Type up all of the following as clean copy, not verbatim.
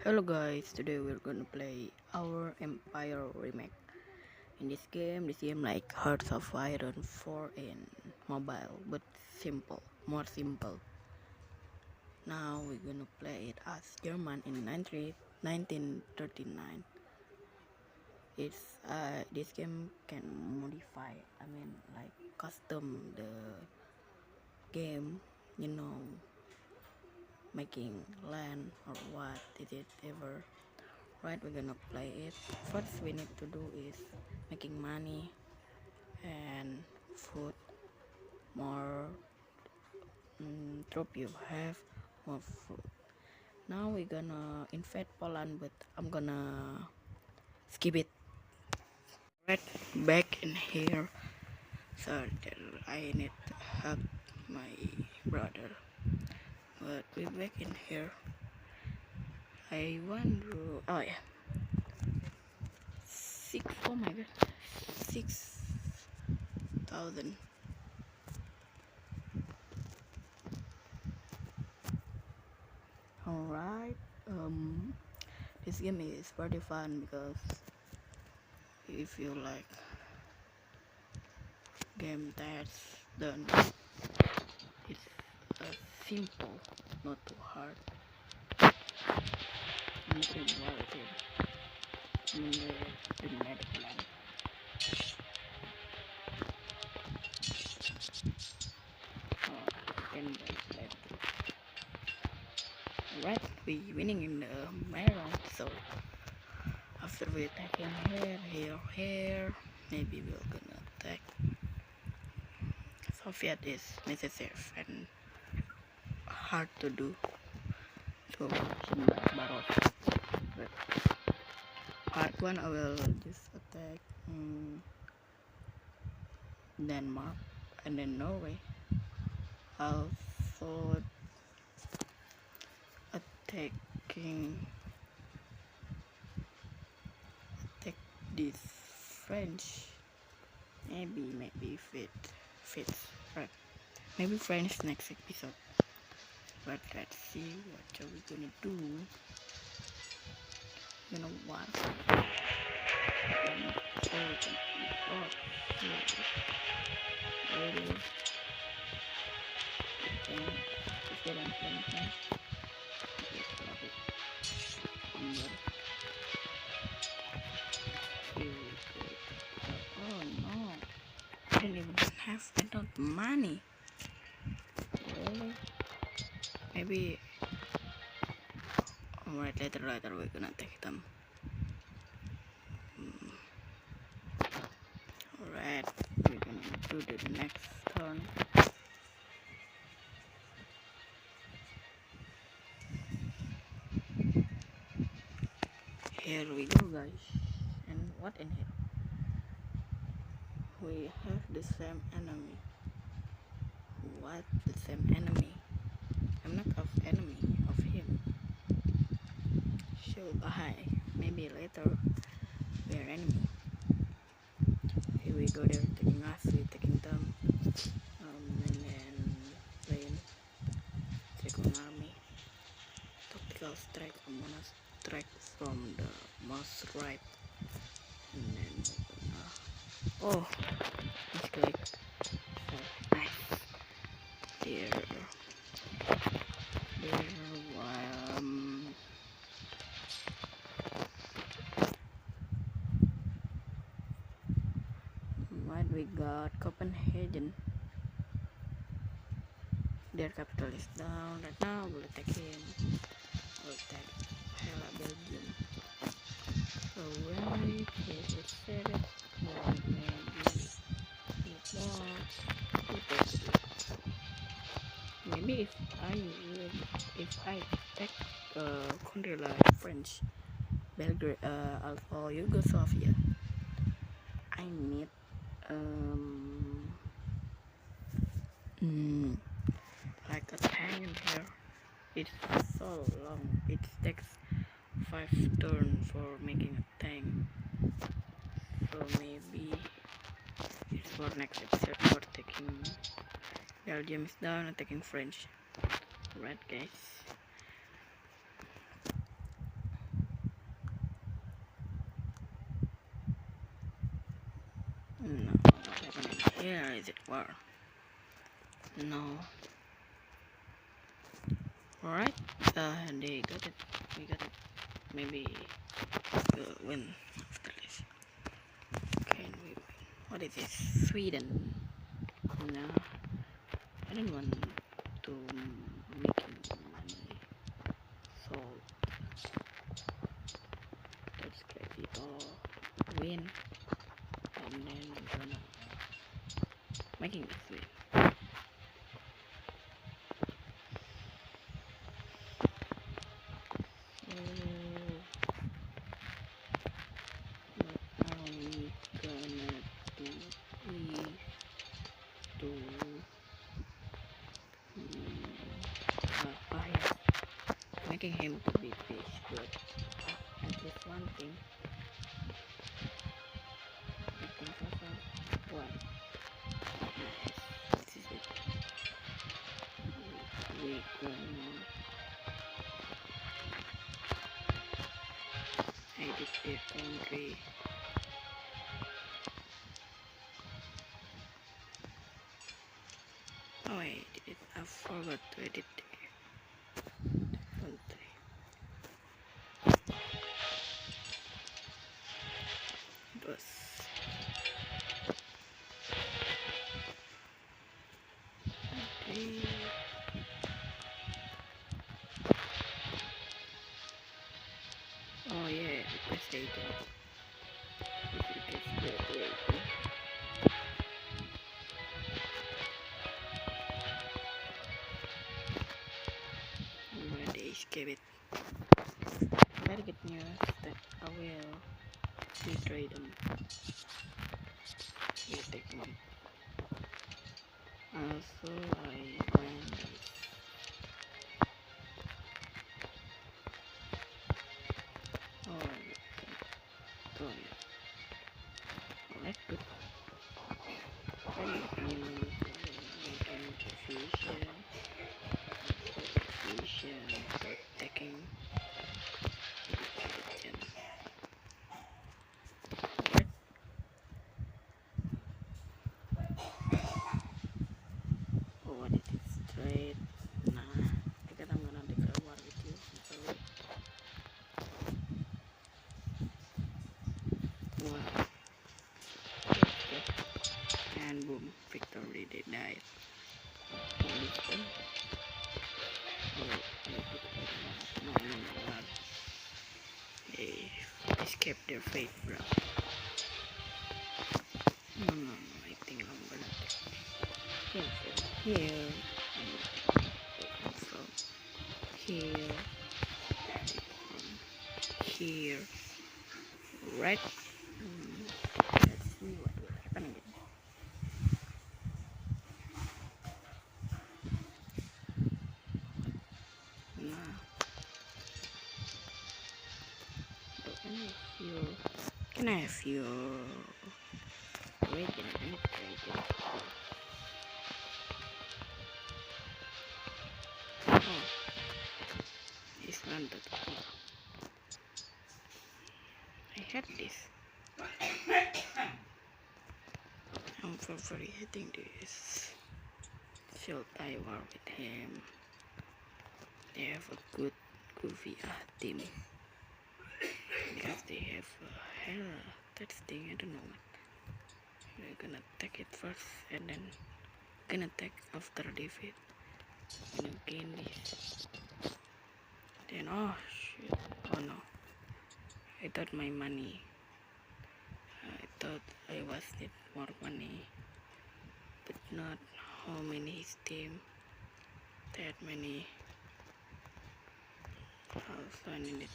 Hello guys, today we're gonna play our Empire remake. In this game like Hearts of Iron 4 in mobile, but more simple. Now we're gonna play it as German in 1939. This game can modify, like custom the game, you know, making land or what did it ever. Right, we're gonna play it. First we need to do is making money and food. More troop you have, more food. Now we're gonna invade Poland, but I'm gonna skip it. Right, back in here. So I need to help my brother, but we back in here. I wonder. Oh yeah, six. Oh my god, 6,000. Alright, this game is pretty fun because if you like game that's done, it's simple, not too hard. Nothing about it. The Netherlands. Can play. Right, we winning in the marathon, so after we attacking here, maybe we're gonna attack. Soviet is necessary and hard to do. So Barot. But part 1 I will just attack Denmark and then Norway. Also attacking attack this French. Maybe if it fits, right? Maybe French next episode. But let's see what are we gonna do. You know what? Really? Oh no, I didn't even have enough money. Really? Maybe. Alright, later we're gonna take them. Alright, we're gonna do the next turn. Here we go, guys. And what in here? We have the same enemy. What? The same enemy? I'm not of enemy of him. So hi. Maybe later we're enemy. Here we go. They're taking us. We're taking them. And then plane. Second army. Tactical strike. I'm gonna strike from the most right. And then oh, misclick. Nice. There. What we got? Copenhagen. Their capital is down. Right now we'll attack him. We'll attack Hela, Belgium. So right here is set it. Maybe if I take country like French, Belgrade, or Yugoslavia, I need like a tank in here. It's so long. It takes 5 turns for making a tank. So maybe it's for next episode for taking Belgium is down and taking French. Right, guys. Here is it war? No. Alright, they got it. We got it. Maybe we'll win after this. Can we win? What is this? Sweden? No, I don't want to make money. So let's get it all win, and then we're gonna making this win. What are we gonna do? We do yeah, making him to be fish good. At least one thing. Making Sasa one. Nice. This is it. We're gonna edit the country. Oh wait, I forgot to edit the country. Bus. Okay. Oh yeah, request agent. If you get the rating. I'm ready, escape it. Very good news that I will betray them. We're taking it. Also, I went this. Oh, go here. Alright, good. Very good news. Fusion. Fusion. Attacking. Oh, what is it? Straight? Nah, because I'm gonna declare war with you. So, wow. And boom, victory, they died. Listen. No, they escaped their fate, bro. No, I think I'm gonna take from here, from here, from here, right? Let's see what will happen again. Nah. Can I have your rating? I need rating. Oh, it's one that I had this. I'm very hating this. Should I war with him? They have a good VR team. Because they have a hell that thing, I don't know what. We're gonna take it first and then gonna take after defeat. Gonna gain this. Then oh shit. Oh no. I thought my money. I thought I was need more money. But not how many his team. That many. Also I need it.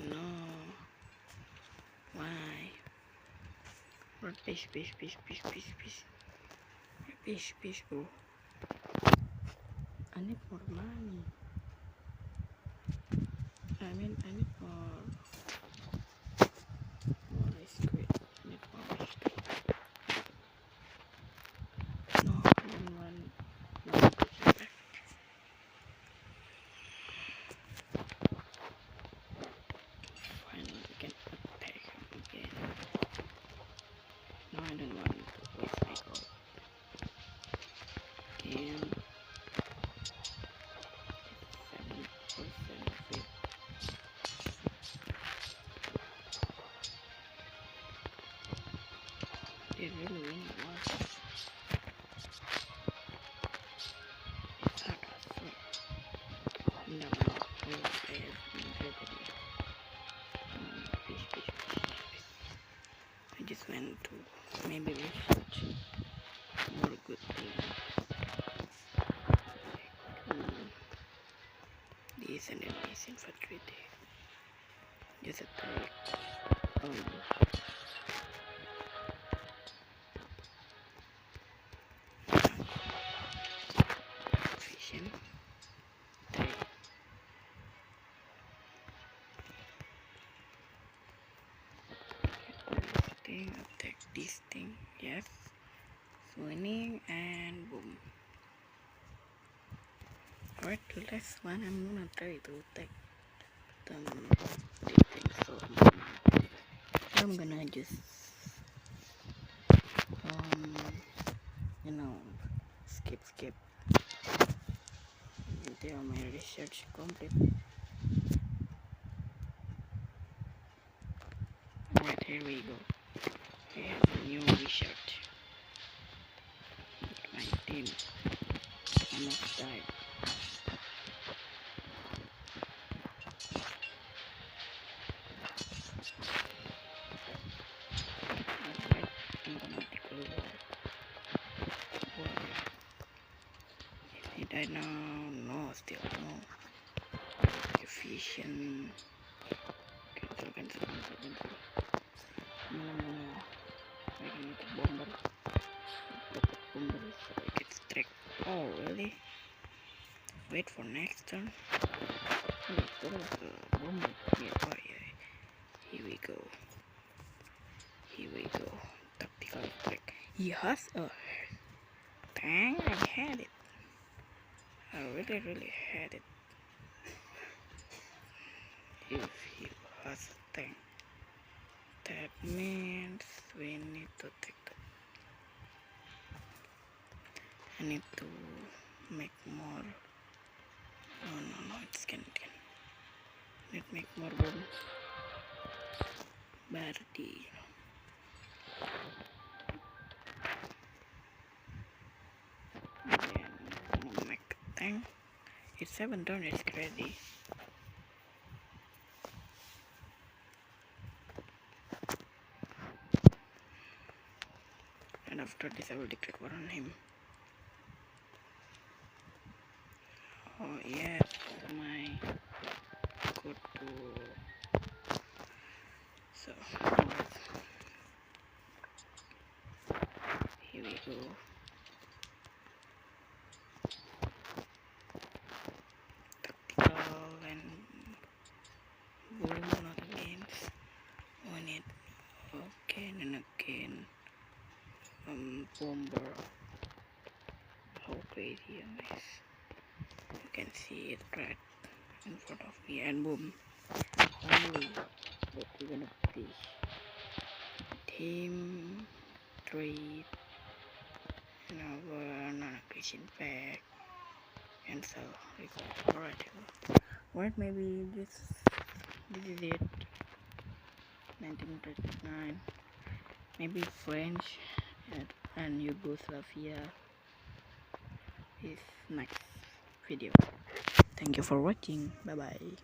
No. Why? Peace, bro. I need more money. I need more squid. I need more squid. No, I don't want no back. Finally, we can attack him again. No, I don't want just went to maybe research more good thing. This and then this infantry. Just a trick. Vision. Attack this thing. Yes. Swinging and boom. Alright, the last one I'm gonna try to attack them. This thing. So I'm gonna just skip until my research complete. Alright, here we go. I have a new research. My team almost died. Alright, I'm gonna declare war. If he died now, no, still no. Efficient. Cancel. I need a bomber. So I get strike. Oh, really? Wait for next turn. Wait, there was a bomber nearby. Here we go. Tactical strike. He has a tank. I had it. I really had it. If he has a tank, that means we need to take that. I need to make more. No, it's can. Need make more bomb. Bardi. Then I'm gonna make a tank. It's 7 turn, it's ready. And after this I will declare war on him. Oh yes, my go to so here we go. Tactical and boom, not against on it. Okay, and again bomber. How crazy am I? You can see it right in front of me and boom. Finally, what we're gonna see. Team 3 and our non-Christian pack and so alright, maybe this is it. 1939, maybe French and Yugoslavia is next video. Thank you for watching. Bye bye.